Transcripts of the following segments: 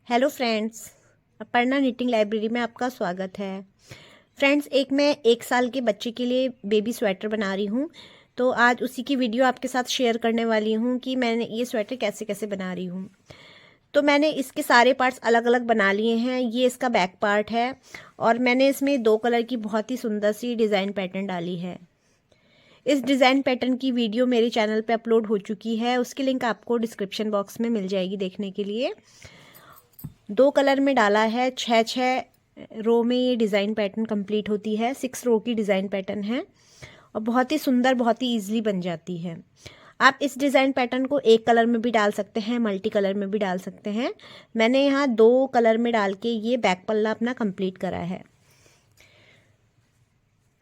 Hello friends, Aparna knitting library में आपका स्वागत है। फ्रेंड्स, मैं 1 साल के बच्चे के लिए बेबी स्वेटर बना रही हूँ। तो आज उसी की वीडियो आपके साथ शेयर करने वाली हूँ कि मैंने ये स्वेटर कैसे कैसे बना रही हूँ। तो मैंने इसके सारे पार्ट्स अलग अलग बना लिए हैं। ये इसका बैक पार्ट है और मैंने इसमें 2 कलर की बहुत ही सुंदर सी डिज़ाइन पैटर्न डाली है। इस डिज़ाइन पैटर्न की वीडियो मेरे चैनल पे अपलोड हो चुकी है, उसकी लिंक आपको डिस्क्रिप्शन बॉक्स में मिल जाएगी देखने के लिए। 2 कलर में डाला है, 6 रो में ये डिज़ाइन पैटर्न कंप्लीट होती है। 6 रो की डिज़ाइन पैटर्न है और बहुत ही सुंदर, बहुत ही ईजिली बन जाती है। आप इस डिज़ाइन पैटर्न को एक कलर में भी डाल सकते हैं, मल्टी कलर में भी डाल सकते हैं। मैंने यहाँ 2 कलर में डाल के ये बैक पल्ला अपना कंप्लीट करा है।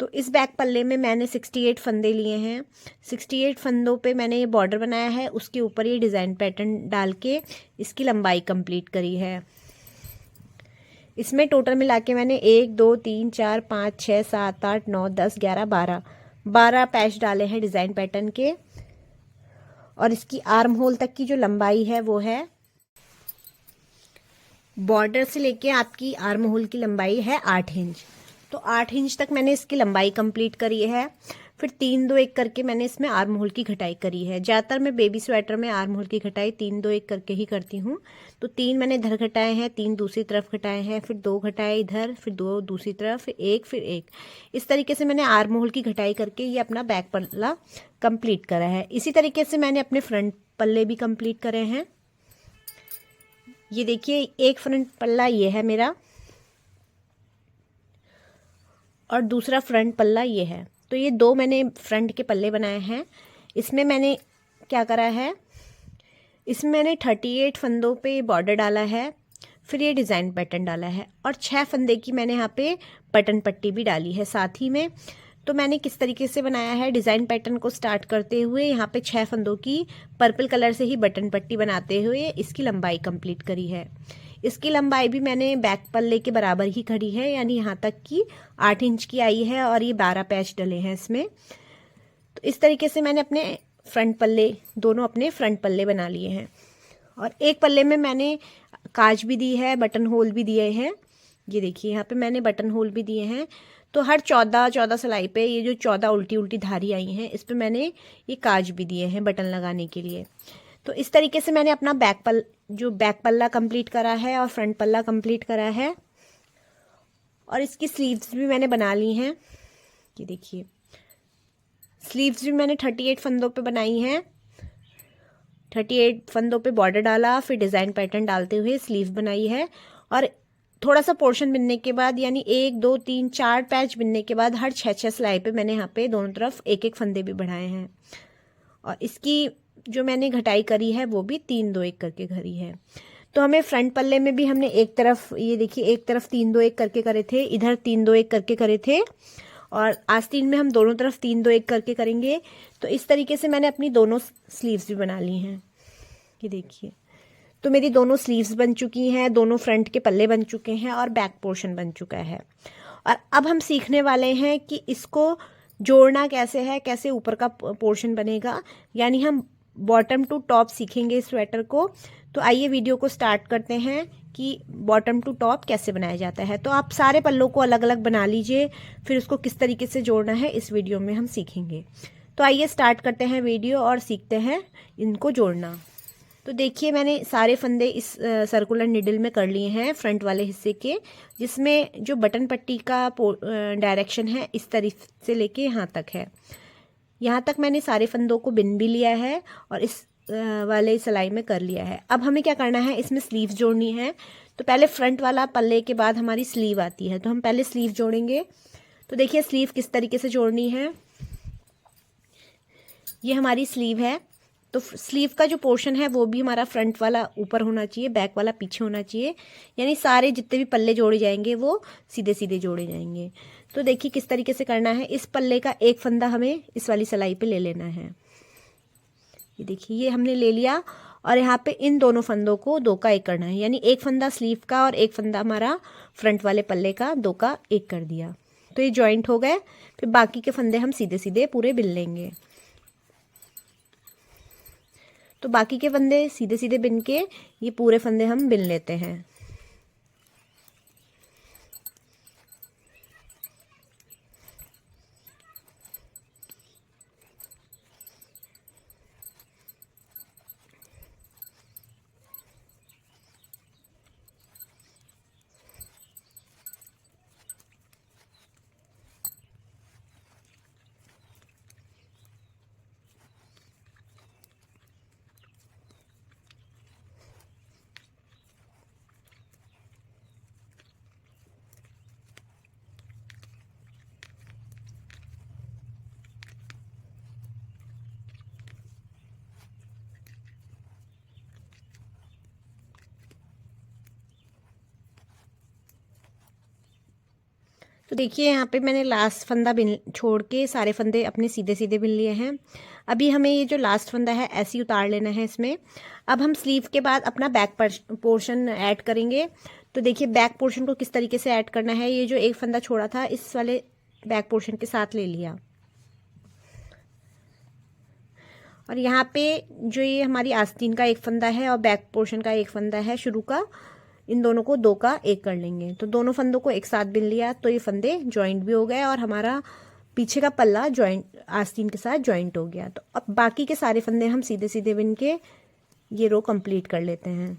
तो इस बैक पल्ले में मैंने 68 फंदे लिए हैं। 68 फंदों पे मैंने ये बॉर्डर बनाया है, उसके ऊपर ये डिज़ाइन पैटर्न डाल के इसकी लंबाई कंप्लीट करी है। इसमें टोटल मिला के मैंने 1 2 3 4 5 6 7 8 9 10 11 12 पैच डाले हैं डिज़ाइन पैटर्न के। और इसकी आर्म होल तक की जो लंबाई है वो है, बॉर्डर से लेके आपकी आर्म होल की लंबाई है 8 इंच। तो 8 इंच तक मैंने इसकी लंबाई कंप्लीट करी है। फिर 3 2 1 करके मैंने इसमें आर्म होल की घटाई करी है। ज़्यादातर मैं बेबी स्वेटर में आर्म होल की घटाई 3 2 1 करके ही करती हूँ। तो 3 मैंने इधर घटाए हैं, 3 दूसरी तरफ घटाए हैं, फिर 2 घटाए इधर, फिर 2 दूसरी तरफ, फिर एक। इस तरीके से मैंने आर्म होल की घटाई करके ये अपना बैक पल्ला कंप्लीट करा है। इसी तरीके से मैंने अपने फ्रंट पल्ले भी कंप्लीट करे हैं। ये देखिए, एक फ्रंट पल्ला ये है मेरा और दूसरा फ्रंट पल्ला ये है। तो ये 2 मैंने फ्रंट के पल्ले बनाए हैं। इसमें मैंने क्या करा है, इसमें मैंने 38 फंदों पे बॉर्डर डाला है, फिर ये डिज़ाइन पैटर्न डाला है और 6 फंदे की मैंने यहाँ पे बटन पट्टी भी डाली है साथ ही में। तो मैंने किस तरीके से बनाया है, डिज़ाइन पैटर्न को स्टार्ट करते हुए यहाँ पे 6 फंदों की पर्पल कलर से ही बटन पट्टी बनाते हुए इसकी लंबाई कंप्लीट करी है। इसकी लंबाई भी मैंने बैक पल्ले के बराबर ही करी है, यानी यहाँ तक की 8 इंच की आई है और ये 12 पैच डले हैं इसमें। तो इस तरीके से मैंने अपने फ्रंट पल्ले, दोनों अपने फ्रंट पल्ले बना लिए हैं। और एक पल्ले में मैंने काज भी दी है, बटन होल भी दिए हैं। ये देखिए, यहाँ पे मैंने बटन होल भी दिए हैं। तो हर 14 सिलाई पे ये जो 14 उल्टी उल्टी धारी आई हैं, इस पे मैंने ये काज भी दिए हैं बटन लगाने के लिए। तो इस तरीके से मैंने अपना बैक पल्ला कंप्लीट करा है और फ्रंट पल्ला कंप्लीट करा है। और इसकी स्लीव्स भी मैंने बना ली हैं। ये देखिए, स्लीव्स भी मैंने 38 फंदों पे बनाई हैं। 38 फंदों पे बॉर्डर डाला, फिर डिज़ाइन पैटर्न डालते हुए स्लीव बनाई है। और थोड़ा सा पोर्शन बिनने के बाद, यानी 1 2 3 4 पैच बिनने के बाद हर 6 सिलाई पे मैंने यहाँ पे दोनों तरफ एक एक फंदे भी बढ़ाए हैं। और इसकी जो मैंने घटाई करी है वो भी 3 2 1 करके करी है। तो हमें फ्रंट पल्ले में भी हमने एक तरफ, ये देखिए, एक तरफ 3 2 1 करके करे थे, इधर 3 2 1 करके करे थे और आस्तीन में हम दोनों तरफ 3 2 1 करके करेंगे। तो इस तरीके से मैंने अपनी दोनों स्लीव्स भी बना ली हैं। ये देखिए, तो मेरी दोनों स्लीव्स बन चुकी हैं, दोनों फ्रंट के पल्ले बन चुके हैं और बैक पोर्शन बन चुका है। और अब हम सीखने वाले हैं कि इसको जोड़ना कैसे है, कैसे ऊपर का पोर्शन बनेगा, यानी हम बॉटम टू टॉप सीखेंगे इस स्वेटर को। तो आइए वीडियो को स्टार्ट करते हैं कि बॉटम टू टॉप कैसे बनाया जाता है। तो आप सारे पल्लों को अलग अलग बना लीजिए, फिर उसको किस तरीके से जोड़ना है इस वीडियो में हम सीखेंगे। तो आइए स्टार्ट करते हैं वीडियो और सीखते हैं इनको जोड़ना। तो देखिए, मैंने सारे फंदे इस सर्कुलर निडल में कर लिए हैं फ्रंट वाले हिस्से के, जिसमें जो बटन पट्टी का डायरेक्शन है इस तरीके से लेके यहाँ तक है। यहाँ तक मैंने सारे फंदों को बिन भी लिया है और इस वाले सिलाई में कर लिया है। अब हमें क्या करना है, इसमें स्लीव जोड़नी है। तो पहले फ्रंट वाला पल्ले के बाद हमारी स्लीव आती है, तो हम पहले स्लीव जोड़ेंगे। तो देखिए, स्लीव किस तरीके से जोड़नी है। ये हमारी स्लीव है। तो स्लीव का जो पोर्शन है वो भी हमारा फ्रंट वाला ऊपर होना चाहिए, बैक वाला पीछे होना चाहिए, यानी सारे जितने भी पल्ले जोड़े जाएंगे वो सीधे सीधे जोड़े जाएंगे। तो देखिए किस तरीके से करना है। इस पल्ले का एक फंदा हमें इस वाली सिलाई पे ले लेना है। ये देखिए, ये हमने ले लिया और यहाँ पे इन दोनों फंदों को 2 का 1 करना है, यानी एक फंदा स्लीव का और एक फंदा हमारा फ्रंट वाले पल्ले का, 2 का 1 कर दिया। तो ये जॉइंट हो गए। फिर बाकी के फंदे हम सीधे सीधे पूरे बिन लेंगे। तो बाकी के फंदे सीधे सीधे बिन के ये पूरे फंदे हम बिन लेते हैं। तो देखिए यहाँ पे मैंने लास्ट फंदा बिन छोड़ के सारे फंदे अपने सीधे सीधे बिन लिए हैं। अभी हमें ये जो लास्ट फंदा है ऐसे ही उतार लेना है इसमें। अब हम स्लीव के बाद अपना बैक पोर्शन ऐड करेंगे। तो देखिए बैक पोर्शन को किस तरीके से ऐड करना है। ये जो एक फंदा छोड़ा था इस वाले बैक पोर्शन के साथ ले लिया, और यहाँ पे जो ये हमारी आस्तीन का एक फंदा है और बैक पोर्शन का एक फंदा है शुरू का, इन दोनों को दो का एक कर लेंगे। तो दोनों फंदों को एक साथ बिन लिया तो ये फंदे जॉइंट भी हो गए और हमारा पीछे का पल्ला जॉइंट आस्तीन के साथ जॉइंट हो गया। तो अब बाकी के सारे फंदे हम सीधे सीधे बिन के ये रो कंप्लीट कर लेते हैं।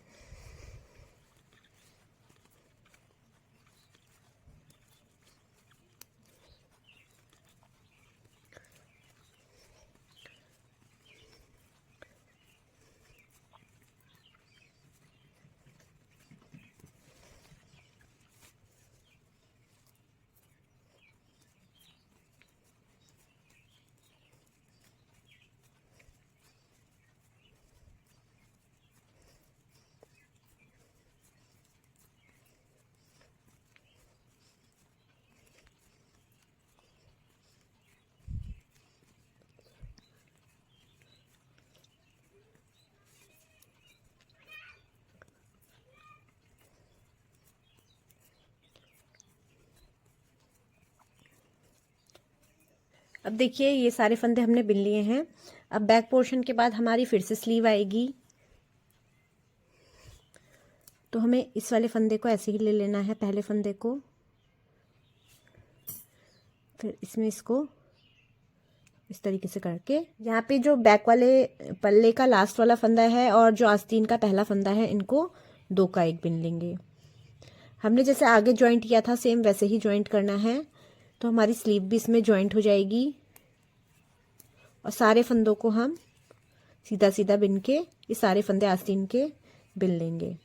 अब देखिए ये सारे फंदे हमने बिन लिए हैं। अब बैक पोर्शन के बाद हमारी फिर से स्लीव आएगी, तो हमें इस वाले फंदे को ऐसे ही ले लेना है, पहले फंदे को, फिर इसमें इसको इस तरीके से करके यहाँ पे जो बैक वाले पल्ले का लास्ट वाला फंदा है और जो आस्तीन का पहला फंदा है इनको दो का एक बिन लेंगे। हमने जैसे आगे जॉइंट किया था सेम वैसे ही जॉइंट करना है। तो हमारी स्लीव भी इसमें जॉइंट हो जाएगी और सारे फंदों को हम सीधा सीधा बिन के ये सारे फंदे आस्तीन के बिन लेंगे।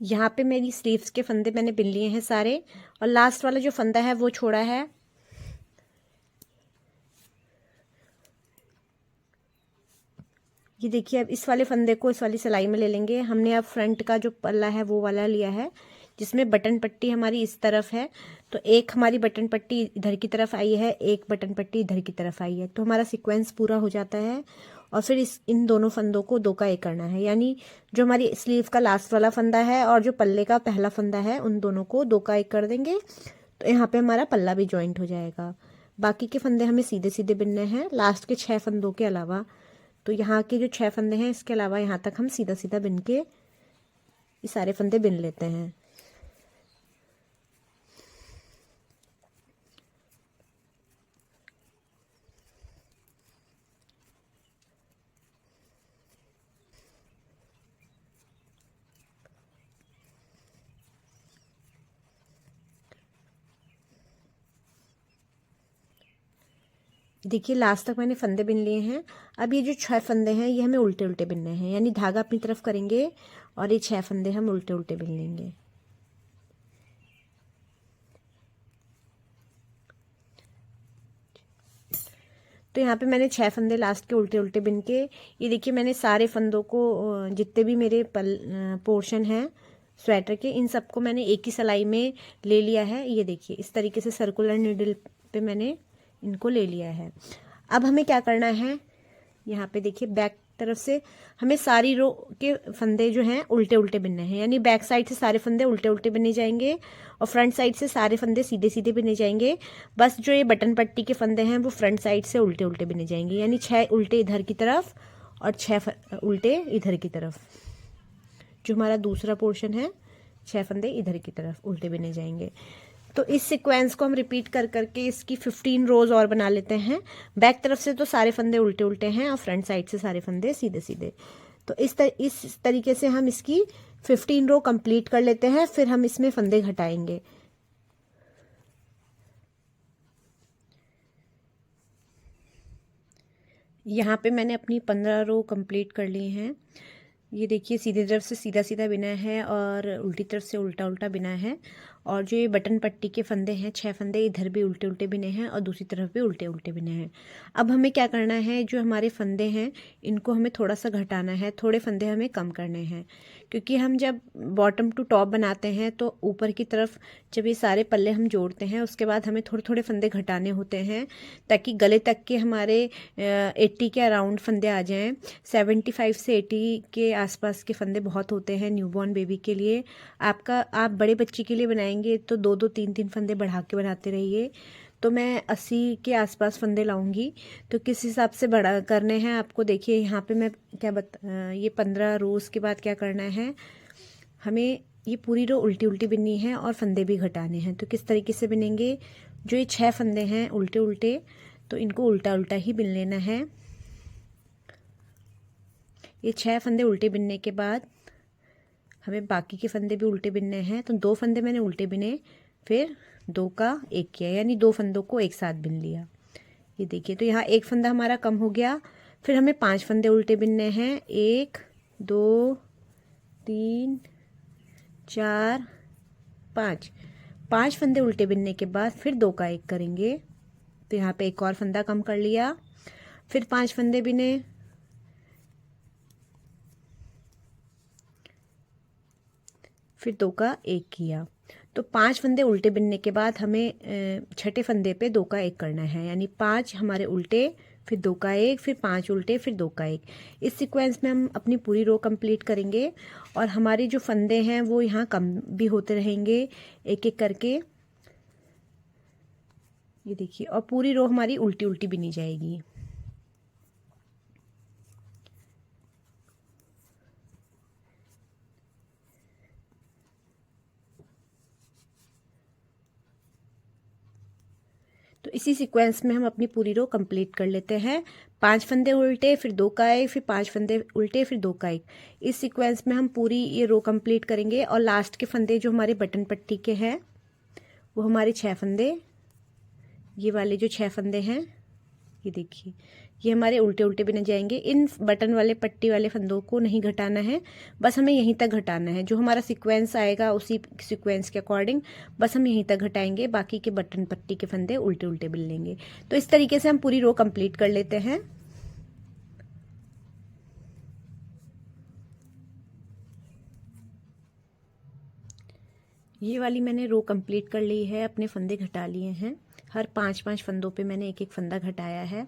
यहाँ पे मेरी स्लीव्स के फंदे मैंने बिन लिए हैं सारे, और लास्ट वाला जो फंदा है वो छोड़ा है। ये देखिए अब इस वाले फंदे को इस वाली सिलाई में ले लेंगे। हमने अब फ्रंट का जो पल्ला है वो वाला लिया है जिसमें बटन पट्टी हमारी इस तरफ है, तो एक हमारी बटन पट्टी इधर की तरफ आई है, एक बटन पट्टी इधर की तरफ आई है, तो हमारा सीक्वेंस पूरा हो जाता है। और फिर इन दोनों फंदों को दो का एक करना है, यानी जो हमारी स्लीव का लास्ट वाला फंदा है और जो पल्ले का पहला फंदा है उन दोनों को दो का एक कर देंगे, तो यहाँ पे हमारा पल्ला भी ज्वाइंट हो जाएगा। बाकी के फंदे हमें सीधे सीधे बिनने हैं लास्ट के 6 फंदों के अलावा। तो यहाँ के जो 6 फंदे हैं इसके अलावा यहाँ तक हम सीधा सीधा बिन के ये सारे फंदे बिन लेते हैं। देखिए लास्ट तक मैंने फंदे बिन लिए हैं। अब ये जो 6 फंदे हैं ये हमें उल्टे उल्टे बिनने हैं, यानी धागा अपनी तरफ करेंगे और ये 6 फंदे हम उल्टे उल्टे बिन लेंगे। तो यहाँ पे मैंने 6 फंदे लास्ट के उल्टे उल्टे बिन के, ये देखिए मैंने सारे फंदों को जितने भी मेरे पोर्शन हैं स्वेटर के इन सबको मैंने एक ही सिलाई में ले लिया है। ये देखिए इस तरीके से सर्कुलर नीडल पे मैंने इनको ले लिया है। अब हमें क्या करना है, यहाँ पे देखिए बैक तरफ से हमें सारी रो के फंदे जो हैं उल्टे उल्टे बिनने हैं, यानी बैक साइड से सारे फंदे उल्टे उल्टे बिने जाएंगे और फ्रंट साइड से सारे फंदे सीधे सीधे बिने जाएंगे। बस जो ये बटन पट्टी के फंदे हैं वो फ्रंट साइड से उल्टे उल्टे बिने जाएंगे, यानी 6 उल्टे इधर की तरफ और 6 उल्टे इधर की तरफ। जो हमारा दूसरा पोर्शन है 6 फंदे इधर की तरफ उल्टे बिने जाएंगे। तो इस सीक्वेंस को हम रिपीट कर करके इसकी 15 रोज़ और बना लेते हैं। बैक तरफ से तो सारे फंदे उल्टे उल्टे हैं और फ्रंट साइड से सारे फंदे सीधे सीधे। तो इस तरीके से हम इसकी 15 रो कंप्लीट कर लेते हैं, फिर हम इसमें फंदे घटाएंगे। यहाँ पे मैंने अपनी 15 रो कंप्लीट कर ली हैं। ये देखिए सीधी तरफ से सीधा सीधा बिना है और उल्टी तरफ से उल्टा उल्टा बिना है। और जो ये बटन पट्टी के फंदे हैं 6 फंदे, इधर भी उल्टे उल्टे बिने हैं और दूसरी तरफ भी उल्टे उल्टे बिने हैं। अब हमें क्या करना है, जो हमारे फंदे हैं इनको हमें थोड़ा सा घटाना है, थोड़े फंदे हमें कम करने हैं, क्योंकि हम जब बॉटम टू टॉप बनाते हैं तो ऊपर की तरफ जब ये सारे पल्ले हम जोड़ते हैं उसके बाद हमें थोड़े थोड़े फंदे घटाने होते हैं, ताकि गले तक के हमारे 80 के अराउंड फंदे आ जाएं। 75 से 80 के आसपास के फंदे बहुत होते हैं न्यूबॉर्न बेबी के लिए। आप बड़े बच्चे के लिए बनाएंगे तो 2-2 3-3 फंदे बढ़ा के बनाते रहिए। तो मैं 80 के आसपास फंदे लाऊंगी। तो किस हिसाब से बड़ा करने हैं आपको देखिए यहाँ पे मैं ये 15 रोज़ के बाद क्या करना है, हमें ये पूरी रो उल्टी उल्टी बिननी है और फंदे भी घटाने हैं। तो किस तरीके से बिनेंगे, जो ये 6 फंदे हैं उल्टे उल्टे, तो इनको उल्टा उल्टा ही बिन लेना है। ये 6 फंदे उल्टे बिनने के बाद हमें बाकी के फंदे भी उल्टे बिनने हैं। तो 2 फंदे मैंने उल्टे बिने, फिर 2 का 1 किया, यानी 2 फंदों को एक साथ बिन लिया। ये देखिए तो यहाँ 1 फंदा हमारा कम हो गया। फिर हमें 5 फंदे उल्टे बिनने हैं, 1 2 3 4 5। 5 फंदे उल्टे बिनने के बाद फिर 2 का 1 करेंगे, तो यहाँ पे एक और फंदा कम कर लिया। फिर 5 फंदे बिने, फिर 2 का 1 किया। तो 5 फंदे उल्टे बिनने के बाद हमें छठे फंदे पे 2 का 1 करना है, यानी 5 हमारे उल्टे, फिर 2 का 1, फिर 5 उल्टे, फिर 2 का 1। इस सीक्वेंस में हम अपनी पूरी रो कंप्लीट करेंगे और हमारे जो फंदे हैं वो यहाँ कम भी होते रहेंगे एक एक करके। ये देखिए और पूरी रो हमारी उल्टी उल्टी बिनी जाएगी। तो इसी सीक्वेंस में हम अपनी पूरी रो कंप्लीट कर लेते हैं। 5 फंदे उल्टे, फिर 2 का 1, फिर 5 फंदे उल्टे, फिर 2 का 1। इस सीक्वेंस में हम पूरी ये रो कंप्लीट करेंगे और लास्ट के फंदे जो हमारे बटन पट्टी के हैं वो हमारे 6 फंदे, ये वाले जो 6 फंदे हैं, ये देखिए ये हमारे उल्टे उल्टे बिने जाएंगे। इन बटन वाले पट्टी वाले फंदों को नहीं घटाना है, बस हमें यहीं तक घटाना है। जो हमारा सीक्वेंस आएगा उसी सीक्वेंस के अकॉर्डिंग बस हम यहीं तक घटाएंगे, बाकी के बटन पट्टी के फंदे उल्टे उल्टे बिन लेंगे। तो इस तरीके से हम पूरी रो कंप्लीट कर लेते हैं। ये वाली मैंने रो कंप्लीट कर ली है, अपने फंदे घटा लिए हैं। हर 5-5 फंदों पे मैंने एक एक फंदा घटाया है।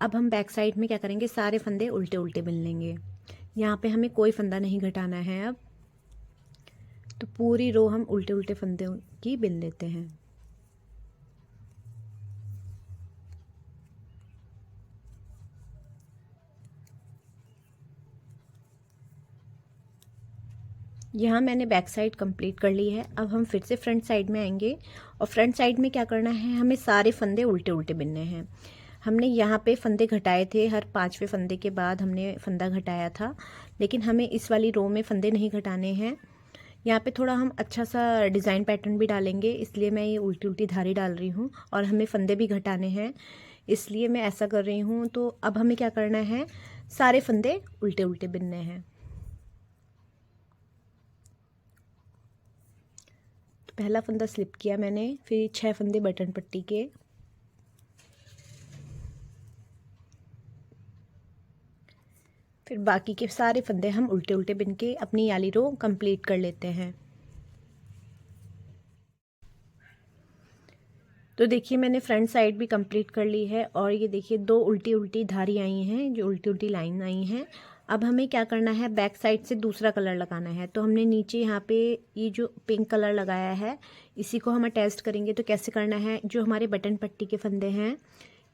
अब हम बैक साइड में क्या करेंगे, सारे फंदे उल्टे उल्टे बिन लेंगे। यहाँ पे हमें कोई फंदा नहीं घटाना है। अब तो पूरी रो हम उल्टे उल्टे फंदे की बिन लेते हैं। यहाँ मैंने बैक साइड कंप्लीट कर ली है। अब हम फिर से फ्रंट साइड में आएंगे और फ्रंट साइड में क्या करना है, हमें सारे फंदे उल्टे उल्टे बिनने हैं। हमने यहाँ पे फंदे घटाए थे, हर 5वें फंदे के बाद हमने फंदा घटाया था, लेकिन हमें इस वाली रो में फंदे नहीं घटाने हैं। यहाँ पे थोड़ा हम अच्छा सा डिज़ाइन पैटर्न भी डालेंगे, इसलिए मैं ये उल्टी उल्टी धारी डाल रही हूँ और हमें फंदे भी घटाने हैं, इसलिए मैं ऐसा कर रही हूँ। तो अब हमें क्या करना है, सारे फंदे उल्टे उल्टे बिनने हैं। तो पहला फंदा स्लिप किया मैंने, फिर 6 फंदे बटन पट्टी के, फिर बाकी के सारे फंदे हम उल्टे उल्टे बिन के अपनी याली रो कंप्लीट कर लेते हैं। तो देखिए मैंने फ्रंट साइड भी कंप्लीट कर ली है और ये देखिए 2 उल्टी उल्टी धारी आई हैं, जो उल्टी उल्टी लाइन आई हैं। अब हमें क्या करना है, बैक साइड से दूसरा कलर लगाना है। तो हमने नीचे यहाँ पे ये जो पिंक कलर लगाया है इसी को हम टेस्ट करेंगे। तो कैसे करना है, जो हमारे बटन पट्टी के फंदे हैं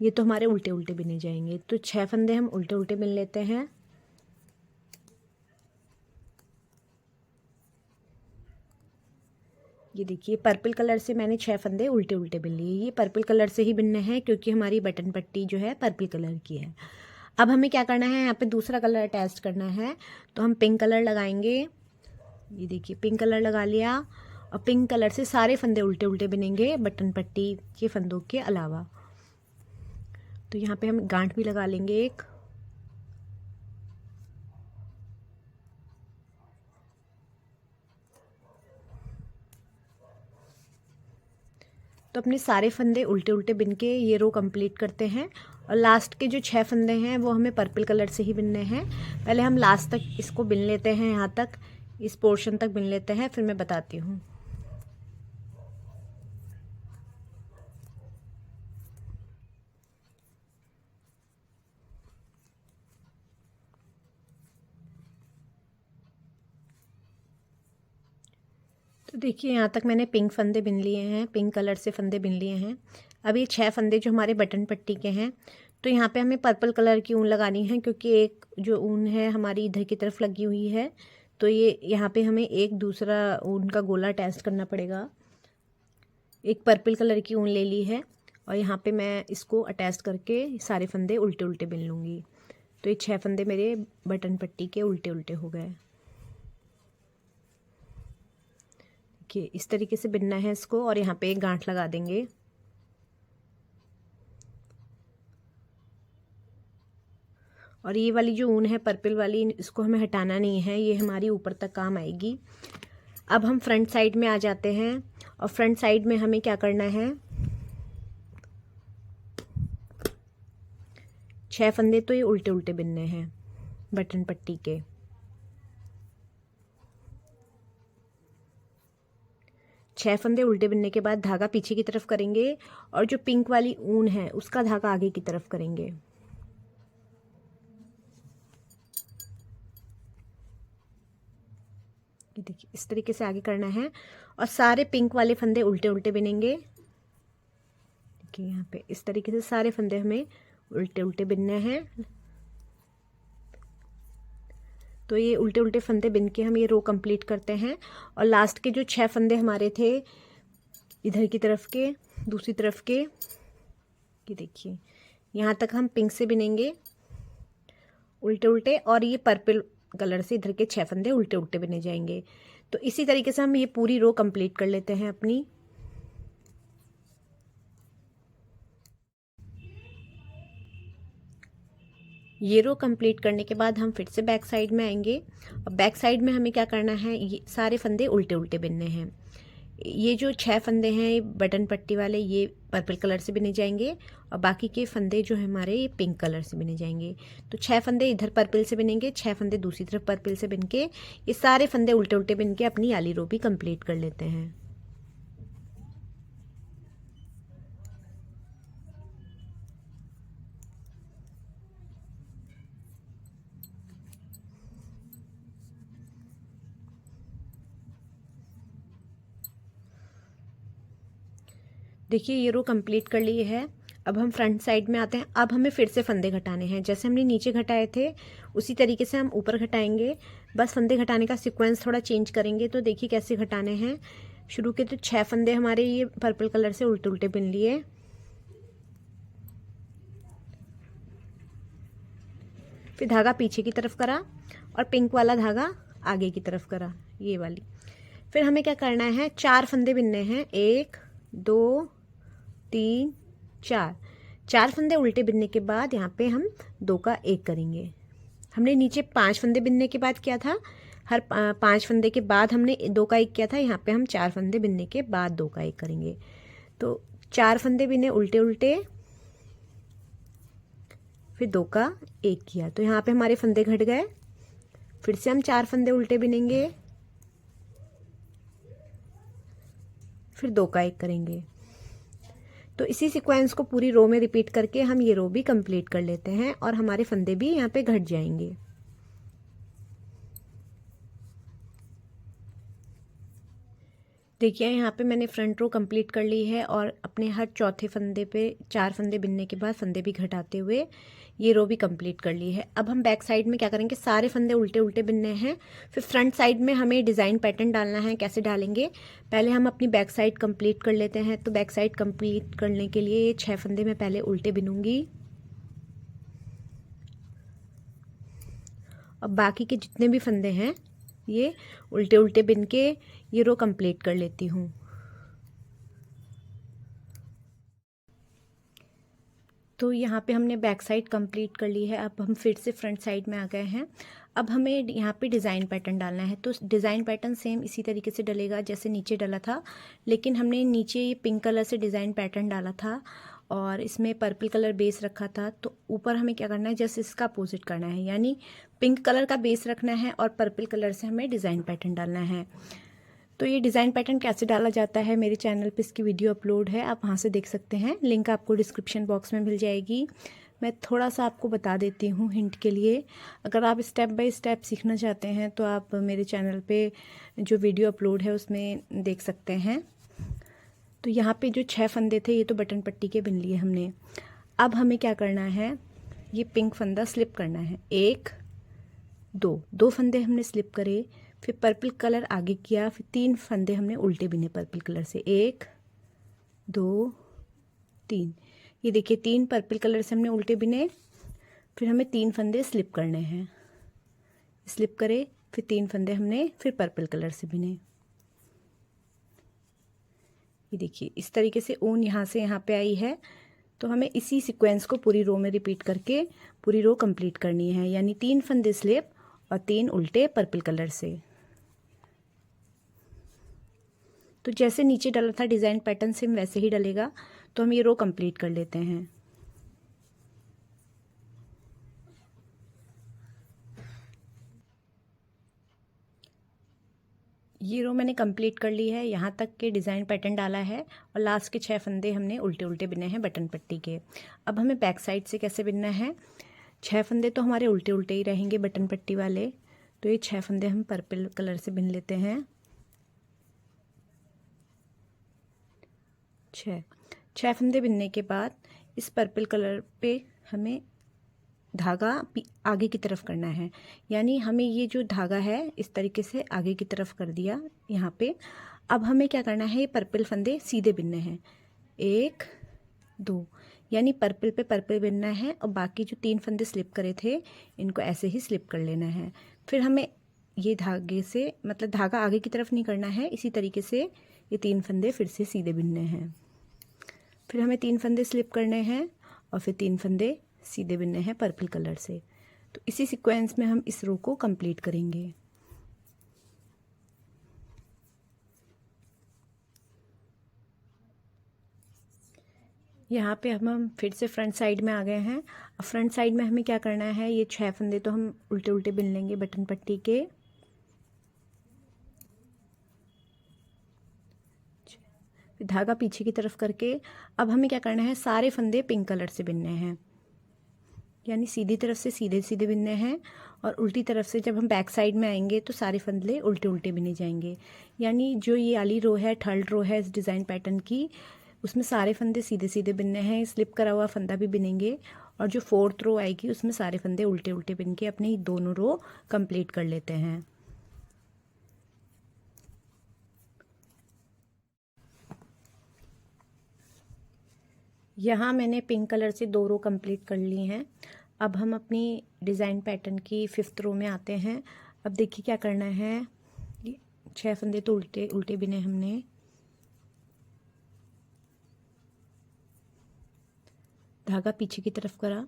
ये तो हमारे उल्टे उल्टे बिने जाएंगे। तो 6 फंदे हम उल्टे उल्टे बिन लेते हैं। ये देखिए पर्पल कलर से मैंने 6 फंदे उल्टे उल्टे बिन लिए। ये पर्पल कलर से ही बिनने हैं क्योंकि हमारी बटन पट्टी जो है पर्पल कलर की है। अब हमें क्या करना है, यहाँ पे दूसरा कलर अटैच करना है, तो हम पिंक कलर लगाएंगे। ये देखिए पिंक कलर लगा लिया और पिंक कलर से सारे फंदे उल्टे उल्टे बिनेंगे बटन पट्टी के फंदों के अलावा। तो यहाँ पे हम गांठ भी लगा लेंगे एक। तो अपने सारे फंदे उल्टे उल्टे बिन के ये रो कंप्लीट करते हैं और लास्ट के जो 6 फंदे हैं वो हमें पर्पल कलर से ही बिनने हैं। पहले हम लास्ट तक इसको बिन लेते हैं, यहाँ तक इस पोर्शन तक बिन लेते हैं, फिर मैं बताती हूँ। तो देखिए यहाँ तक मैंने पिंक फंदे बिन लिए हैं, पिंक कलर से फंदे बिन लिए हैं। अब ये 6 फंदे जो हमारे बटन पट्टी के हैं, तो यहाँ पे हमें पर्पल कलर की ऊन लगानी है क्योंकि एक जो ऊन है हमारी इधर की तरफ लगी हुई है, तो ये यहाँ पे हमें एक दूसरा ऊन का गोला अटैच करना पड़ेगा। एक पर्पल कलर की ऊन ले ली है और यहाँ पे मैं इसको अटैच करके सारे फंदे उल्टे उल्टे बिन लूँगी। तो ये 6 फंदे मेरे बटन पट्टी के उल्टे उल्टे हो गए। देखिए इस तरीके से बिनना है इसको और यहाँ पे एक गांठ लगा देंगे। और ये वाली जो ऊन है पर्पल वाली, इसको हमें हटाना नहीं है, ये हमारी ऊपर तक काम आएगी। अब हम फ्रंट साइड में आ जाते हैं और फ्रंट साइड में हमें क्या करना है, 6 फंदे तो ये उल्टे उल्टे बिनने हैं बटन पट्टी के। छह फंदे उल्टे बिनने के बाद धागा पीछे की तरफ करेंगे और जो पिंक वाली ऊन है उसका धागा आगे की तरफ करेंगे। ये देखिए इस तरीके से आगे करना है और सारे पिंक वाले फंदे उल्टे उल्टे बिनेंगे। देखिए यहाँ पे इस तरीके से सारे फंदे हमें उल्टे उल्टे बिनने हैं। तो ये उल्टे उल्टे फंदे बिन के हम ये रो कंप्लीट करते हैं और लास्ट के जो 6 फंदे हमारे थे इधर की तरफ के, दूसरी तरफ के, ये देखिए यहाँ तक हम पिंक से बिनेंगे उल्टे उल्टे और ये पर्पल कलर से इधर के 6 फंदे उल्टे उल्टे बिने जाएंगे। तो इसी तरीके से हम ये पूरी रो कंप्लीट कर लेते हैं अपनी। ये रो कंप्लीट करने के बाद हम फिर से बैक साइड में आएंगे और बैक साइड में हमें क्या करना है, ये सारे फंदे उल्टे उल्टे बिनने हैं। ये जो 6 फंदे हैं बटन पट्टी वाले ये पर्पल कलर से बिने जाएंगे और बाकी के फंदे जो है हमारे ये पिंक कलर से बिने जाएंगे। तो 6 फंदे इधर पर्पल से बिनेंगे, 6 फंदे दूसरी तरफ पर्पल से बिन के ये सारे फंदे उल्टे उल्टे बिन के अपनी आली रो भी कंप्लीट कर लेते हैं। देखिए ये रो कंप्लीट कर ली है। अब हम फ्रंट साइड में आते हैं। अब हमें फिर से फंदे घटाने हैं, जैसे हमने नीचे घटाए थे उसी तरीके से हम ऊपर घटाएंगे, बस फंदे घटाने का सीक्वेंस थोड़ा चेंज करेंगे। तो देखिए कैसे घटाने हैं। शुरू के तो 6 फंदे हमारे ये पर्पल कलर से उल्टे उल्टे बिन लिए, फिर धागा पीछे की तरफ करा और पिंक वाला धागा आगे की तरफ करा, ये वाली। फिर हमें क्या करना है, 4 फंदे बिनने हैं, 1 2 3 4। 4 फंदे उल्टे बिनने के बाद यहाँ पे हम 2 का 1 करेंगे। हमने नीचे 5 फंदे बिनने के बाद किया था, हर 5 फंदे के बाद हमने 2 का 1 किया था। यहाँ पे हम 4 फंदे बिनने के बाद 2 का 1 करेंगे। तो 4 फंदे बिने उल्टे उल्टे, फिर 2 का 1 किया, तो यहाँ पे हमारे फंदे घट गए। फिर से हम 4 फंदे उल्टे बिनेंगे, फिर 2 का 1 करेंगे। तो इसी सीक्वेंस को पूरी रो में रिपीट करके हम ये रो भी कंप्लीट कर लेते हैं और हमारे फंदे भी यहाँ पे घट जाएंगे। देखिए यहाँ पे मैंने फ्रंट रो कंप्लीट कर ली है और अपने हर चौथे फंदे पे 4 फंदे बिनने के बाद फंदे भी घटाते हुए ये रो भी कंप्लीट कर ली है। अब हम बैक साइड में क्या करेंगे, सारे फंदे उल्टे उल्टे बिनने हैं। फिर फ्रंट साइड में हमें डिज़ाइन पैटर्न डालना है। कैसे डालेंगे, पहले हम अपनी बैक साइड कंप्लीट कर लेते हैं। तो बैक साइड कंप्लीट करने के लिए ये 6 फंदे मैं पहले उल्टे बिनूंगी और बाकी के जितने भी फंदे हैं ये उल्टे उल्टे बिन के ये रो कंप्लीट कर लेती हूँ। तो यहाँ पे हमने बैक साइड कंप्लीट कर ली है। अब हम फिर से फ्रंट साइड में आ गए हैं। अब हमें यहाँ पे डिज़ाइन पैटर्न डालना है। तो डिज़ाइन पैटर्न सेम इसी तरीके से डलेगा जैसे नीचे डला था, लेकिन हमने नीचे ये पिंक कलर से डिज़ाइन पैटर्न डाला था और इसमें पर्पल कलर बेस रखा था। तो ऊपर हमें क्या करना है, जैसे इसका अपोजिट करना है, यानी पिंक कलर का बेस रखना है और पर्पल कलर से हमें डिज़ाइन पैटर्न डालना है। तो ये डिज़ाइन पैटर्न कैसे डाला जाता है, मेरे चैनल पे इसकी वीडियो अपलोड है, आप वहाँ से देख सकते हैं। लिंक आपको डिस्क्रिप्शन बॉक्स में मिल जाएगी। मैं थोड़ा सा आपको बता देती हूँ हिंट के लिए। अगर आप स्टेप बाय स्टेप सीखना चाहते हैं तो आप मेरे चैनल पे जो वीडियो अपलोड है उसमें देख सकते हैं। तो यहाँ पे जो 6 फंदे थे ये तो बटन पट्टी के बिन लिए हमने। अब हमें क्या करना है, ये पिंक फंदा स्लिप करना है। 1 2 फंदे हमने स्लिप करे, फिर पर्पल कलर आगे किया, फिर 3 फंदे हमने उल्टे बिने पर्पल कलर से। 1 2 3, ये देखिए 3 पर्पल कलर से हमने उल्टे बिने। फिर हमें 3 फंदे स्लिप करने हैं, स्लिप करे, फिर 3 फंदे हमने फिर पर्पल कलर से बिने। ये देखिए इस तरीके से ऊन यहाँ से यहाँ पे आई है। तो हमें इसी सीक्वेंस को पूरी रो में रिपीट करके पूरी रो कंप्लीट करनी है, यानी 3 फंदे स्लिप और 3 उल्टे पर्पल कलर से। तो जैसे नीचे डला था डिज़ाइन पैटर्न सेम वैसे ही डलेगा। तो हम ये रो कंप्लीट कर लेते हैं। ये रो मैंने कंप्लीट कर ली है, यहाँ तक के डिज़ाइन पैटर्न डाला है और लास्ट के 6 फंदे हमने उल्टे उल्टे बिने हैं बटन पट्टी के। अब हमें बैक साइड से कैसे बिनना है, 6 फंदे तो हमारे उल्टे उल्टे ही रहेंगे बटन पट्टी वाले। तो ये 6 फंदे हम पर्पल कलर से बिन लेते हैं। 6 फंदे बिनने के बाद इस पर्पल कलर पे हमें धागा आगे की तरफ करना है, यानी हमें ये जो धागा है इस तरीके से आगे की तरफ कर दिया यहाँ पे। अब हमें क्या करना है, ये पर्पल फंदे सीधे बिनने हैं। 1 2, यानी पर्पल पे पर्पल बिनना है और बाकी जो 3 फंदे स्लिप करे थे इनको ऐसे ही स्लिप कर लेना है। फिर हमें ये धागे से, मतलब धागा आगे की तरफ नहीं करना है, इसी तरीके से ये 3 फंदे फिर से सीधे बिनने हैं। फिर हमें 3 फंदे स्लिप करने हैं और फिर 3 फंदे सीधे बिनने हैं पर्पल कलर से। तो इसी सीक्वेंस में हम इस रो को कंप्लीट करेंगे। यहाँ पे हम फिर से फ्रंट साइड में आ गए हैं। अब फ्रंट साइड में हमें क्या करना है, ये 6 फंदे तो हम उल्टे उल्टे बिन लेंगे बटन पट्टी के। धागा पीछे की तरफ करके अब हमें क्या करना है, सारे फंदे पिंक कलर से बिनने हैं, यानी सीधी तरफ से सीधे सीधे बिनने हैं और उल्टी तरफ से जब हम बैक साइड में आएंगे तो सारे फंदे उल्टे उल्टे बिने जाएंगे। यानी जो ये वाली रो है, थर्ड रो है इस डिज़ाइन पैटर्न की, उसमें सारे फंदे सीधे सीधे बिनने हैं, स्लिप करा हुआ फंदा भी बिनेंगे। और जो 4th रो आएगी उसमें सारे फंदे उल्टे उल्टे बिन के अपने दोनों रो कंप्लीट कर लेते हैं। यहाँ मैंने पिंक कलर से 2 रो कंप्लीट कर ली हैं। अब हम अपनी डिज़ाइन पैटर्न की 5th रो में आते हैं। अब देखिए क्या करना है, 6 फंदे तो उल्टे उल्टे बिने हमने, धागा पीछे की तरफ करा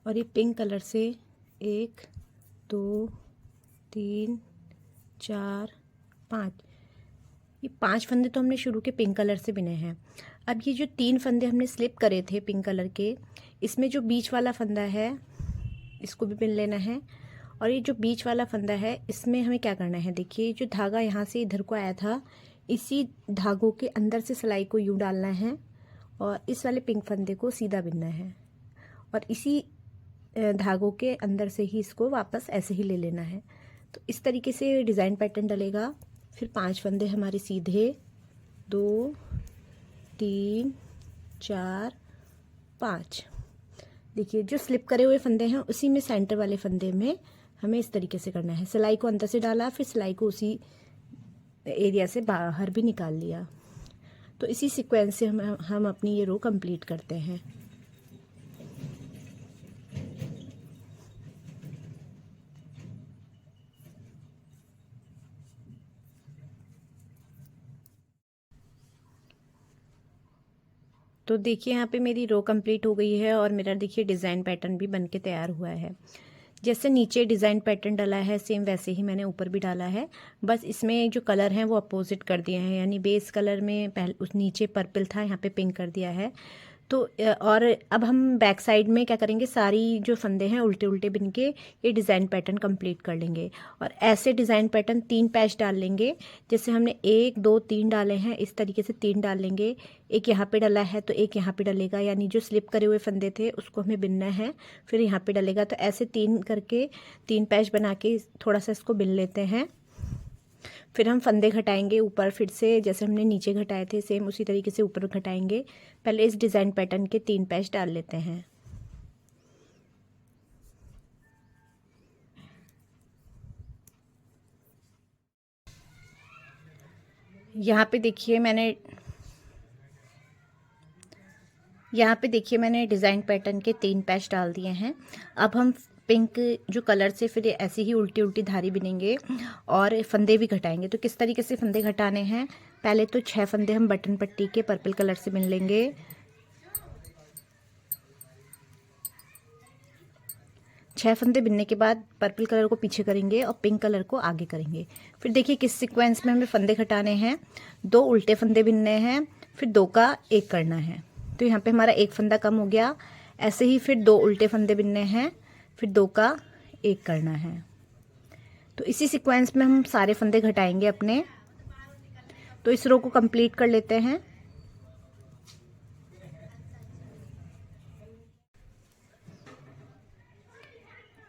और ये पिंक कलर से 1 2 3 4 5, ये 5 फंदे तो हमने शुरू के पिंक कलर से बिने हैं। अब ये जो 3 फंदे हमने स्लिप करे थे पिंक कलर के, इसमें जो बीच वाला फंदा है इसको भी बिन लेना है। और ये जो बीच वाला फंदा है इसमें हमें क्या करना है, देखिए जो धागा यहाँ से इधर को आया था, इसी धागों के अंदर से सिलाई को यूँ डालना है और इस वाले पिंक फंदे को सीधा बिनना है और इसी धागों के अंदर से ही इसको वापस ऐसे ही ले लेना है। तो इस तरीके से डिज़ाइन पैटर्न डलेगा। फिर 5 फंदे हमारे सीधे, 2 3 4 5। देखिए जो स्लिप करे हुए फंदे हैं उसी में सेंटर वाले फंदे में हमें इस तरीके से करना है। सिलाई को अंदर से डाला, फिर सिलाई को उसी एरिया से बाहर भी निकाल लिया। तो इसी सीक्वेंस से हम अपनी ये रो कंप्लीट करते हैं। तो देखिए यहाँ पे मेरी रो कंप्लीट हो गई है और मेरा देखिए डिज़ाइन पैटर्न भी बनके तैयार हुआ है। जैसे नीचे डिज़ाइन पैटर्न डाला है सेम वैसे ही मैंने ऊपर भी डाला है, बस इसमें जो कलर हैं वो अपोजिट कर दिए हैं। यानी बेस कलर में पहले उस नीचे पर्पल था, यहाँ पे पिंक कर दिया है। तो और अब हम बैक साइड में क्या करेंगे, सारी जो फंदे हैं उल्टे उल्टे बिन के ये डिज़ाइन पैटर्न कंप्लीट कर लेंगे। और ऐसे डिज़ाइन पैटर्न 3 पैच डाल लेंगे। जैसे हमने 1 2 3 डाले हैं, इस तरीके से 3 डाल लेंगे। एक यहाँ पे डला है तो एक यहाँ पे डलेगा, यानी जो स्लिप करे हुए फंदे थे उसको हमें बिनना है, फिर यहाँ पे डलेगा। तो ऐसे 3 करके 3 पैच बना के थोड़ा सा इसको बिन लेते हैं। फिर हम फंदे घटाएंगे ऊपर, फिर से जैसे हमने नीचे घटाए थे सेम उसी तरीके से ऊपर घटाएंगे। पहले इस डिज़ाइन पैटर्न के 3 पैच डाल लेते हैं। यहाँ पे देखिए मैंने डिज़ाइन पैटर्न के 3 पैच डाल दिए हैं। अब हम पिंक जो कलर से फिर ऐसे ही उल्टी उल्टी धारी बिनेंगे और फंदे भी घटाएंगे। तो किस तरीके से फंदे घटाने हैं, पहले तो 6 फंदे हम बटन पट्टी के पर्पल कलर से बिन लेंगे। 6 फंदे बिनने के बाद पर्पल कलर को पीछे करेंगे और पिंक कलर को आगे करेंगे। फिर देखिए किस सीक्वेंस में हमें फंदे घटाने हैं। 2 उल्टे फंदे बिनने हैं, फिर 2 का 1 करना है। तो यहाँ पे हमारा 1 फंदा कम हो गया। ऐसे ही फिर 2 उल्टे फंदे बिनने हैं, फिर 2 का 1 करना है। तो इसी सीक्वेंस में हम सारे फंदे घटाएंगे अपने। तो इस रो को कंप्लीट कर लेते हैं।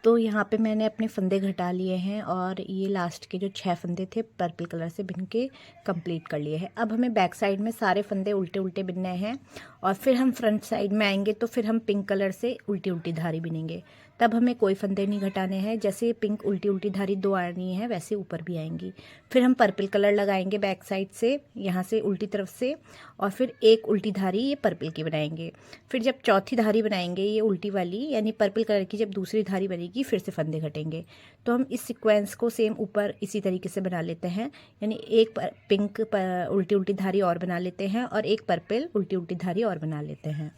तो यहाँ पे मैंने अपने फंदे घटा लिए हैं और ये लास्ट के जो 6 फंदे थे पर्पल कलर से बिन के कंप्लीट कर लिए हैं। अब हमें बैक साइड में सारे फंदे उल्टे उल्टे बिनने हैं और फिर हम फ्रंट साइड में आएंगे तो फिर हम पिंक कलर से उल्टी उल्टी धारी बिनेंगे। तब हमें कोई फंदे नहीं घटाने हैं। जैसे पिंक उल्टी उल्टी धारी 2 आ रही है वैसे ऊपर भी आएंगी। फिर हम पर्पल कलर लगाएंगे बैक साइड से, यहाँ से उल्टी तरफ से, और फिर एक उल्टी धारी ये पर्पल की बनाएंगे। फिर जब चौथी धारी बनाएंगे ये उल्टी वाली यानी पर्पल कलर की, जब दूसरी धारी बनेगी फिर से फंदे घटेंगे। तो हम इस सीक्वेंस को सेम ऊपर इसी तरीके से बना लेते हैं। यानी एक पिंक उल्टी उल्टी धारी और बना लेते हैं और एक पर्पल उल्टी उल्टी धारी और बना लेते हैं।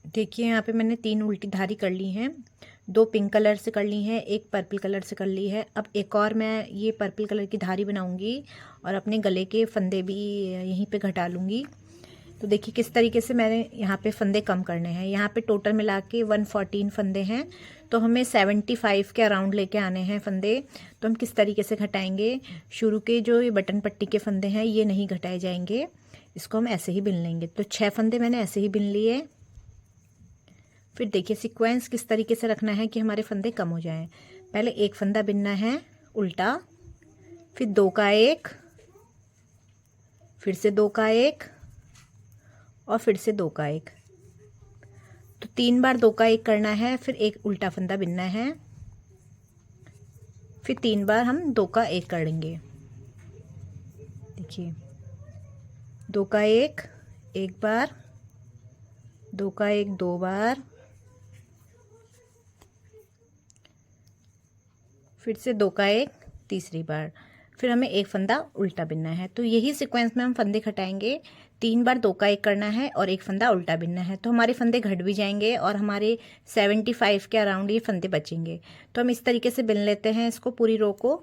देखिए यहाँ पे मैंने 3 उल्टी धारी कर ली हैं, 2 पिंक कलर से कर ली हैं, एक पर्पल कलर से कर ली है। अब एक और मैं ये पर्पल कलर की धारी बनाऊंगी और अपने गले के फंदे भी यहीं पे घटा लूँगी। तो देखिए किस तरीके से मैंने यहाँ पे फंदे कम करने हैं। यहाँ पे टोटल मिला के 114 फंदे हैं, तो हमें 75 के अराउंड लेके आने हैं फंदे। तो हम किस तरीके से घटाएंगे, शुरू के जो ये बटन पट्टी के फंदे हैं ये नहीं घटाए जाएंगे, इसको हम ऐसे ही बिन लेंगे। तो 6 फंदे मैंने ऐसे ही बिन लिए। फिर देखिए सीक्वेंस किस तरीके से रखना है कि हमारे फंदे कम हो जाएं। पहले एक फंदा बिनना है उल्टा, फिर 2 का 1, फिर से 2 का 1 और फिर से 2 का 1। तो 3 बार 2 का 1 करना है, फिर एक उल्टा फंदा बिनना है, फिर 3 बार हम 2 का 1 कर लेंगे। देखिए 2 का 1 एक बार, 2 का 1 2 बार, फिर से 2 का 1 तीसरी बार, फिर हमें एक फंदा उल्टा बिनना है। तो यही सीक्वेंस में हम फंदे घटाएंगे। 3 बार 2 का 1 करना है और एक फंदा उल्टा बिनना है। तो हमारे फंदे घट भी जाएंगे और हमारे 75 के अराउंड ये फंदे बचेंगे। तो हम इस तरीके से बिन लेते हैं इसको, पूरी रो को।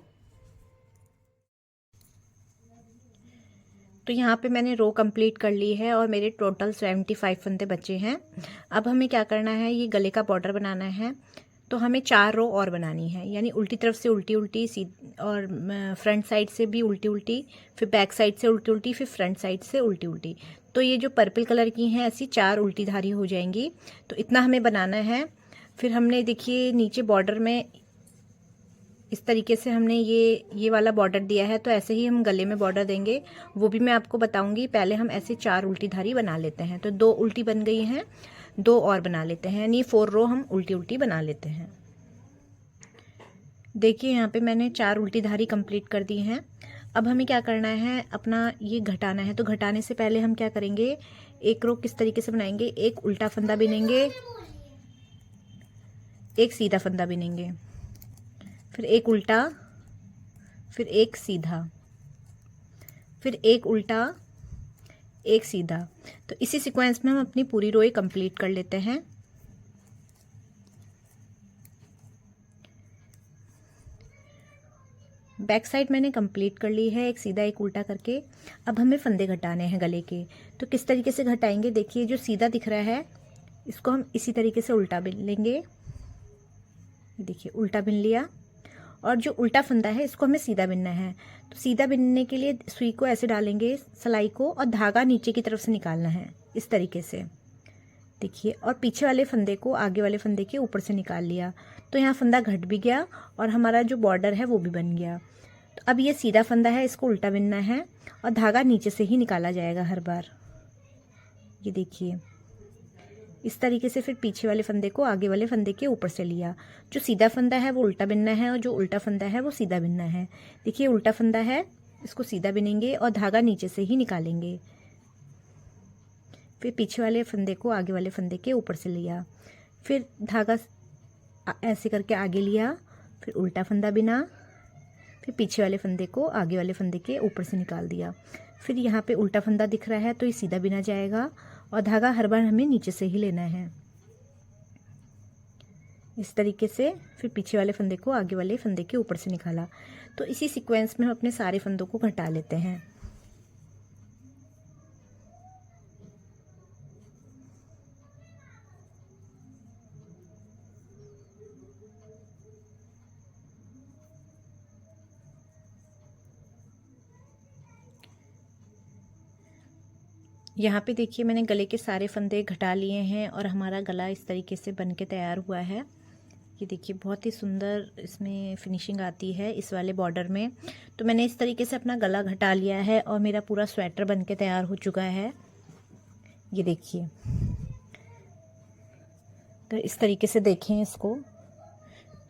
तो यहाँ पे मैंने रो कंप्लीट कर ली है और मेरे टोटल 75 फंदे बचे हैं। अब हमें क्या करना है, ये गले का बॉर्डर बनाना है। तो हमें 4 रो और बनानी है, यानी उल्टी तरफ से उल्टी उल्टी और फ्रंट साइड से भी उल्टी उल्टी, फिर बैक साइड से उल्टी उल्टी, फिर फ्रंट साइड से उल्टी उल्टी। तो ये जो पर्पल कलर की हैं ऐसी 4 उल्टी धारी हो जाएंगी। तो इतना हमें बनाना है। फिर हमने देखिए नीचे बॉर्डर में इस तरीके से हमने ये वाला बॉर्डर दिया है, तो ऐसे ही हम गले में बॉर्डर देंगे, वो भी मैं आपको बताऊंगी। पहले हम ऐसे 4 उल्टी धारी बना लेते हैं। तो 2 उल्टी बन गई हैं, 2 और बना लेते हैं, यानी 4 रो हम उल्टी उल्टी बना लेते हैं। देखिए यहाँ पे मैंने 4 उल्टी धारी कंप्लीट कर दी हैं। अब हमें क्या करना है, अपना ये घटाना है। तो घटाने से पहले हम क्या करेंगे, एक रो किस तरीके से बनाएंगे, एक उल्टा फंदा बिनेंगे, एक सीधा फंदा बिनेंगे, फिर एक उल्टा, फिर एक सीधा, फिर एक उल्टा, एक सीधा। तो इसी सीक्वेंस में हम अपनी पूरी रो कंप्लीट कर लेते हैं। बैक साइड मैंने कंप्लीट कर ली है, एक सीधा एक उल्टा करके। अब हमें फंदे घटाने हैं गले के। तो किस तरीके से घटाएंगे, देखिए जो सीधा दिख रहा है इसको हम इसी तरीके से उल्टा बिन लेंगे। देखिए उल्टा बिन लिया, और जो उल्टा फंदा है इसको हमें सीधा बिनना है। तो सीधा बिनने के लिए सुई को ऐसे डालेंगे सलाई को, और धागा नीचे की तरफ से निकालना है इस तरीके से। देखिए, और पीछे वाले फंदे को आगे वाले फंदे के ऊपर से निकाल लिया। तो यहाँ फंदा घट भी गया और हमारा जो बॉर्डर है वो भी बन गया। तो अब ये सीधा फंदा है, इसको उल्टा बिनना है और धागा नीचे से ही निकाला जाएगा हर बार। ये देखिए इस तरीके से। फिर पीछे वाले फंदे को आगे वाले फंदे के ऊपर से लिया। जो सीधा फंदा है वो उल्टा बिनना है और जो उल्टा फंदा है वो सीधा बिनना है। देखिए उल्टा फंदा है, इसको सीधा बिनेंगे और धागा नीचे से ही निकालेंगे। फिर पीछे वाले फंदे को आगे वाले फंदे के ऊपर से लिया, फिर धागा ऐसे करके आगे लिया, फिर उल्टा फंदा बिना, फिर पीछे वाले फंदे को आगे वाले फंदे के ऊपर से निकाल दिया। फिर यहाँ पे उल्टा फंदा दिख रहा है तो ये सीधा बिना जाएगा और धागा हर बार हमें नीचे से ही लेना है इस तरीके से। फिर पीछे वाले फंदे को आगे वाले फंदे के ऊपर से निकाला। तो इसी सीक्वेंस में हम अपने सारे फंदों को घटा लेते हैं। यहाँ पे देखिए मैंने गले के सारे फंदे घटा लिए हैं और हमारा गला इस तरीके से बन के तैयार हुआ है। ये देखिए बहुत ही सुंदर इसमें फिनिशिंग आती है इस वाले बॉर्डर में। तो मैंने इस तरीके से अपना गला घटा लिया है और मेरा पूरा स्वेटर बन के तैयार हो चुका है। ये देखिए, तो इस तरीके से देखें इसको,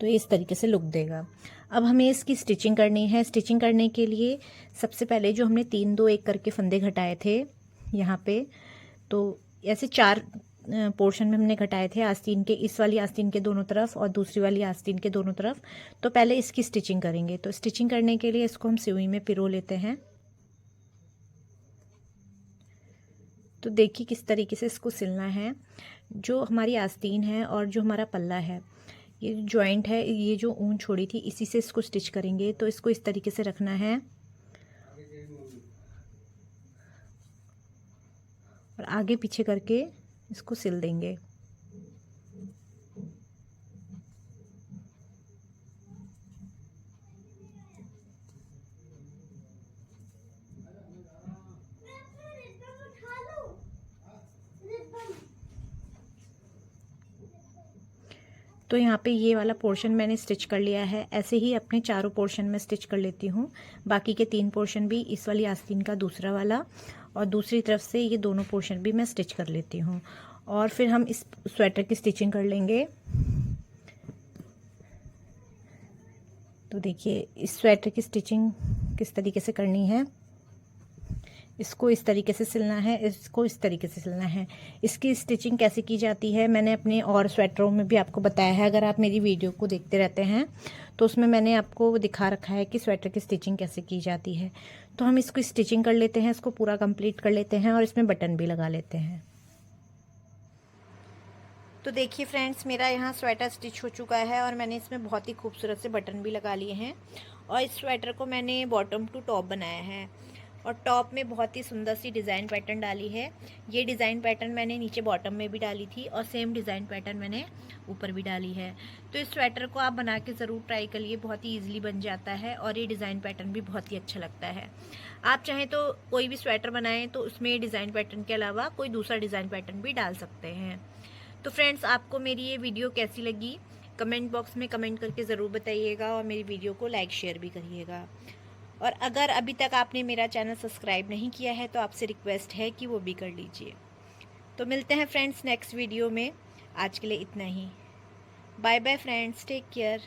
तो इस तरीके से लुक देगा। अब हमें इसकी स्टिचिंग करनी है। स्टिचिंग करने के लिए सबसे पहले जो हमने 3 2 1 करके फंदे घटाए थे यहाँ पे, तो ऐसे 4 पोर्शन में हमने घटाए थे आस्तीन के, इस वाली आस्तीन के दोनों तरफ और दूसरी वाली आस्तीन के दोनों तरफ। तो पहले इसकी स्टिचिंग करेंगे। तो स्टिचिंग करने के लिए इसको हम सुई में पिरो लेते हैं। तो देखिए किस तरीके से इसको सिलना है। जो हमारी आस्तीन है और जो हमारा पल्ला है, ये जॉइंट है, ये जो ऊन छोड़ी थी इसी से इसको स्टिच करेंगे। तो इसको इस तरीके से रखना है और आगे पीछे करके इसको सिल देंगे। तो यहाँ पे ये वाला पोर्शन मैंने स्टिच कर लिया है। ऐसे ही अपने चारों पोर्शन में स्टिच कर लेती हूँ। बाकी के 3 पोर्शन भी, इस वाली आस्तीन का दूसरा वाला और दूसरी तरफ से ये दोनों पोर्शन भी मैं स्टिच कर लेती हूँ। और फिर हम इस स्वेटर की स्टिचिंग कर लेंगे। तो देखिए इस स्वेटर की स्टिचिंग किस तरीके से करनी है। इसको इस तरीके से सिलना है, इसको इस तरीके से सिलना है। इसकी स्टिचिंग कैसे की जाती है मैंने अपने और स्वेटरों में भी आपको बताया है। अगर आप मेरी वीडियो को देखते रहते हैं तो उसमें मैंने आपको दिखा रखा है कि स्वेटर की स्टिचिंग कैसे की जाती है। तो हम इसको स्टिचिंग कर लेते हैं, इसको पूरा कंप्लीट कर लेते हैं और इसमें बटन भी लगा लेते हैं। तो देखिए फ्रेंड्स, मेरा यहाँ स्वेटर स्टिच हो चुका है और मैंने इसमें बहुत ही खूबसूरत से बटन भी लगा लिए हैं। और इस स्वेटर को मैंने बॉटम टू टॉप बनाया है और टॉप में बहुत ही सुंदर सी डिज़ाइन पैटर्न डाली है। ये डिज़ाइन पैटर्न मैंने नीचे बॉटम में भी डाली थी और सेम डिज़ाइन पैटर्न मैंने ऊपर भी डाली है। तो इस स्वेटर को आप बना के ज़रूर ट्राई करिए, बहुत ही ईजिली बन जाता है और ये डिज़ाइन पैटर्न भी बहुत ही अच्छा लगता है। आप चाहें तो कोई भी स्वेटर बनाएं तो उसमें डिज़ाइन पैटर्न के अलावा कोई दूसरा डिज़ाइन पैटर्न भी डाल सकते हैं। तो फ्रेंड्स, आपको मेरी ये वीडियो कैसी लगी कमेंट बॉक्स में कमेंट करके ज़रूर बताइएगा और मेरी वीडियो को लाइक शेयर भी करिएगा। और अगर अभी तक आपने मेरा चैनल सब्सक्राइब नहीं किया है तो आपसे रिक्वेस्ट है कि वो भी कर लीजिए। तो मिलते हैं फ्रेंड्स नेक्स्ट वीडियो में। आज के लिए इतना ही। Bye bye friends, take care.